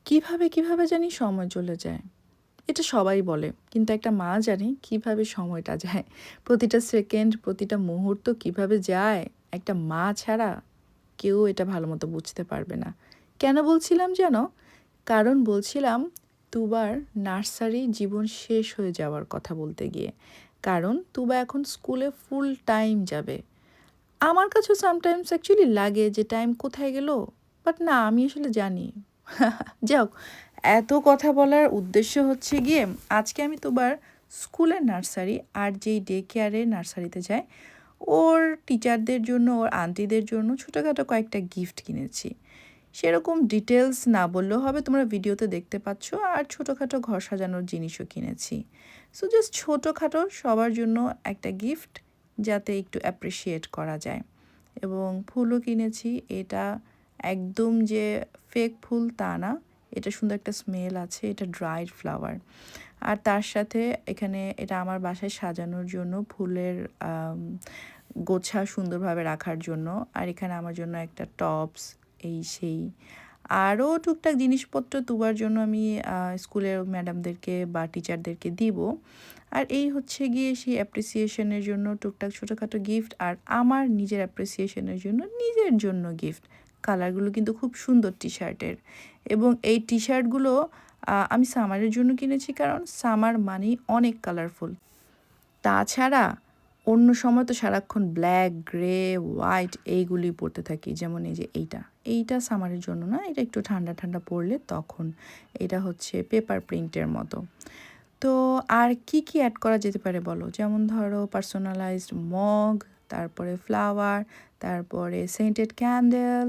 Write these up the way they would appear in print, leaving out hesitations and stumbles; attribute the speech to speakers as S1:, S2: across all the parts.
S1: কিভাবে জানি সময় চলে যায়। এটা সবাই বলে। কিন্তু একটা মা জানে কিভাবে সময়টা যায়। প্রতিটা সেকেন্ড, প্রতিটা মুহূর্ত কিভাবে যায়, একটা মা ছাড়া কেউ এটা ভালোমতো বুঝতে পারবে না। কেন বলছিলাম জানো? কারণ বলছিলাম তুবার নার্সারি জীবন শেষ হয়ে যাওয়ার কথা বলতে গিয়ে। কারণ তুবা এখন স্কুলে ফুল টাইম যাবে। আমার কাছেও সামটাইমস অ্যাকচুয়ালি লাগে যে টাইম কোথায় গেল? বাট না, আমি আসলে জানি। যাও, এত কথা বলার উদ্দেশ্য হচ্ছে গিয়ে আজকে আমি তোমার স্কুলের নার্সারি আর যেই ডে কেয়ারের নার্সারিতে যায় ওর টিচারদের জন্য, ওর আন্টিদের জন্য ছোটোখাটো কয়েকটা গিফট কিনেছি। সেরকম ডিটেলস না বললেও হবে, তোমরা ভিডিওতে দেখতে পাচ্ছ। আর ছোটোখাটো ঘর সাজানোর জিনিসও কিনেছি। সো জাস্ট ছোটোখাটো সবার জন্য একটা গিফট, যাতে একটু অ্যাপ্রিসিয়েট করা যায়। এবং ফুলও কিনেছি। এটা একদম যে ফেক ফুল তা না, এটা সুন্দর একটা স্মেল আছে, এটা ড্রাইড ফ্লাওয়ার। আর তার সাথে এখানে এটা আমার বাসায় সাজানোর জন্য ফুলের গোছা সুন্দরভাবে রাখার জন্য। আর এখানে আমার জন্য একটা টপস, এই সেই আরও টুকটাক জিনিসপত্র তুবার জন্য আমি স্কুলের ম্যাডামদেরকে বা টিচারদেরকে দিব। আর এই হচ্ছে গিয়ে সেই অ্যাপ্রিসিয়েশনের জন্য টুকটাক ছোটোখাটো গিফট, আর আমার নিজের অ্যাপ্রিসিয়েশনের জন্য নিজের জন্য গিফট। কালারগুলো কিন্তু খুব সুন্দর টি শার্টের। এবং এই টি শার্টগুলো আমি সামারের জন্য কিনেছি, কারণ সামার মানেই অনেক কালারফুল। তাছাড়া অন্য সময় তো সারাক্ষণ ব্ল্যাক, গ্রে, হোয়াইট এইগুলি পরতে থাকি। যেমন এই যে এইটা সামারের জন্য না, এটা একটু ঠান্ডা ঠান্ডা পড়লে তখন। এটা হচ্ছে পেপার প্রিন্টের মতো। তো আর কি অ্যাড করা যেতে পারে বলো? যেমন ধরো পার্সোনালাইজড মগ, তারপরে ফ্লাওয়ার, তারপরে সেন্টেড ক্যান্ডেল,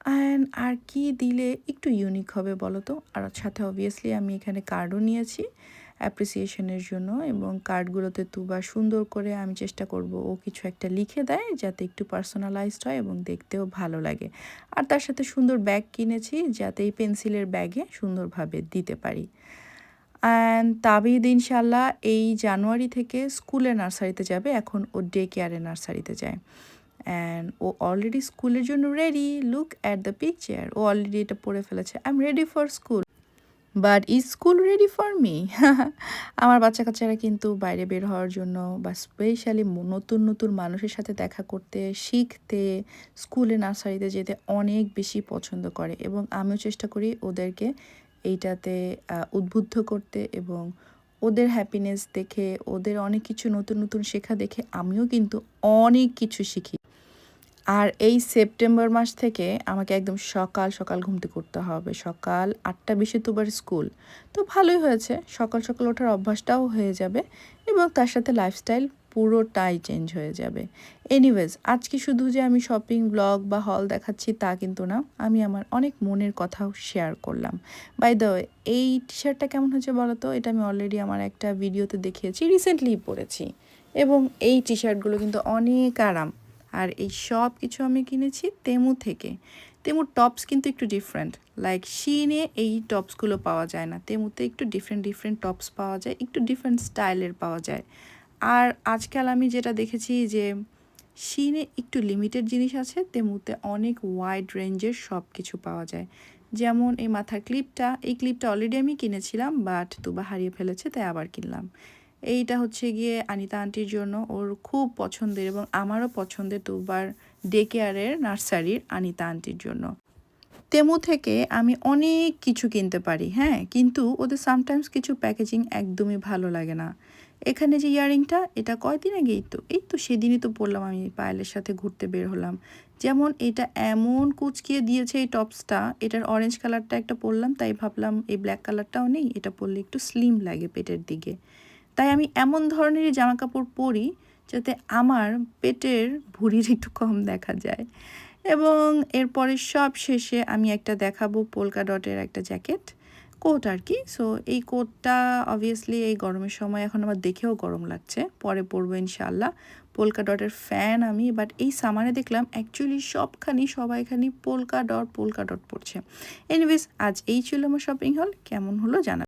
S1: অ্যান্ড আর কি দিলে একটু ইউনিক হবে বলো তো? আর সাথে অবভিয়াসলি আমি এখানে কার্ডও নিয়েছি অ্যাপ্রিসিয়েশনের জন্য। এবং কার্ডগুলোতে তুবা সুন্দর করে আমি চেষ্টা করব ও কিছু একটা লিখে দেয়, যাতে একটু পার্সোনালাইজড হয় এবং দেখতেও ভালো লাগে। আর তার সাথে সুন্দর ব্যাগ কিনেছি, যাতে এই পেন্সিলের ব্যাগে সুন্দরভাবে দিতে পারি। অ্যান্ড তাবিদ ইনশাল্লাহ এই জানুয়ারি থেকে স্কুলের নার্সারিতে যাবে। এখন ও ডে কেয়ারের নার্সারিতে যায়। অ্যান্ড ও অলরেডি স্কুলের জন্য ready. Look at the picture, ও অলরেডি এটা পড়ে ফেলেছে, I am ready for school, but is school ready for me? আমার বাচ্চা কাচ্চারা কিন্তু বাইরে বের হওয়ার জন্য বা স্পেশালি নতুন নতুন মানুষের সাথে দেখা করতে, শিখতে, স্কুলে নার্সারিতে যেতে অনেক বেশি পছন্দ করে। এবং আমিও চেষ্টা করি ওদেরকে এইটাতে উদ্বুদ্ধ করতে, এবং ওদের হ্যাপিনেস দেখে, ওদের অনেক কিছু নতুন নতুন শেখা দেখে আমিও কিন্তু অনেক কিছু শিখি। আর এই সেপ্টেম্বর মাস থেকে আমাকে একদম সকাল সকাল ঘুম থেকে উঠতে হবে। সকাল 8টা 20-এ তো আবার স্কুল। তো ভালোই হয়েছে, সকাল সকাল ওঠার অভ্যাসটাও হয়ে যাবে এবং তার সাথে লাইফস্টাইল পুরোটাই চেঞ্জ হয়ে যাবে। এনিওয়েজ, আজকে শুধু যে আমি শপিং ব্লগ বা হল দেখাচ্ছি তা কিন্তু না, আমি আমার অনেক মনের কথাও শেয়ার করলাম। বাই দ্য ওয়ে, এই টি শার্টটা কেমন হয়েছে বলো তো? এটা আমি অলরেডি আমার একটা ভিডিওতে দেখিয়েছি, রিসেন্টলি পরেছি। এবং এই টি শার্টগুলো কিন্তু অনেক আরাম। আর এই সব কিছু আমি কিনেছি তেমু থেকে। তেমুর টপস কিন্তু একটু ডিফারেন্ট, লাইক শিনে এই টপসগুলো পাওয়া যায় না। তেমুতে একটু ডিফারেন্ট টপস পাওয়া যায়, একটু ডিফারেন্ট স্টাইলের পাওয়া যায়। আর আজকাল আমি যেটা দেখেছি যে শিনে একটু লিমিটেড জিনিস আছে, তেমুতে অনেক ওয়াইড রেঞ্জের সব কিছু পাওয়া যায়। যেমন এই মাথার ক্লিপটা, এই ক্লিপটা অলরেডি আমি কিনেছিলাম, বাট তুবা হারিয়ে ফেলেছে, তাই আবার কিনলাম। এইটা হচ্ছে গিয়ে আনিতা আন্টির জন্য, ওর খুব পছন্দের এবং আমারও পছন্দের তুবার ডে কেয়ারের নার্সারির আনিতা আন্টির জন্য। তেমু থেকে আমি অনেক কিছু কিনতে পারি, হ্যাঁ, কিন্তু ওদের সামটাইমস কিছু প্যাকেজিং একদমই ভালো লাগে না। এখানে যে ইয়াররিংটা, এটা কয়দিন আগে এই তো সেদিনই তো পরলাম, আমি পায়েলের সাথে ঘুরতে বের হলাম। যেমন এটা এমন কুচকিয়ে দিয়েছে এই টপসটা, এটার অরেঞ্জ কালারটা একটা পরলাম, তাই ভাবলাম এই ব্ল্যাক কালারটাও নেই, এটা পরলে একটু স্লিম লাগে পেটের দিকে। তাই আমি এমন ধরনেরই জামা কাপড় পরি যাতে আমার পেটের ভুঁড়ির একটু কম দেখা যায়। এবং এরপরে সব শেষে আমি একটা দেখাবো পোলকা ডটের একটা জ্যাকেট, কোট আর কি। সো এই কোটটা অবভিয়াসলি এই গরমের সময় এখন আমার দেখেও গরম লাগছে, পরে পরবো ইনশাল্লাহ। পোলকা ডটের ফ্যান আমি, বাট এই সামারে দেখলাম অ্যাকচুয়ালি সবাইখানি পোলকা ডট পরছে। এনিওয়েজ, আজ এই ছিল আমার শপিং হল, কেমন হলো জানা।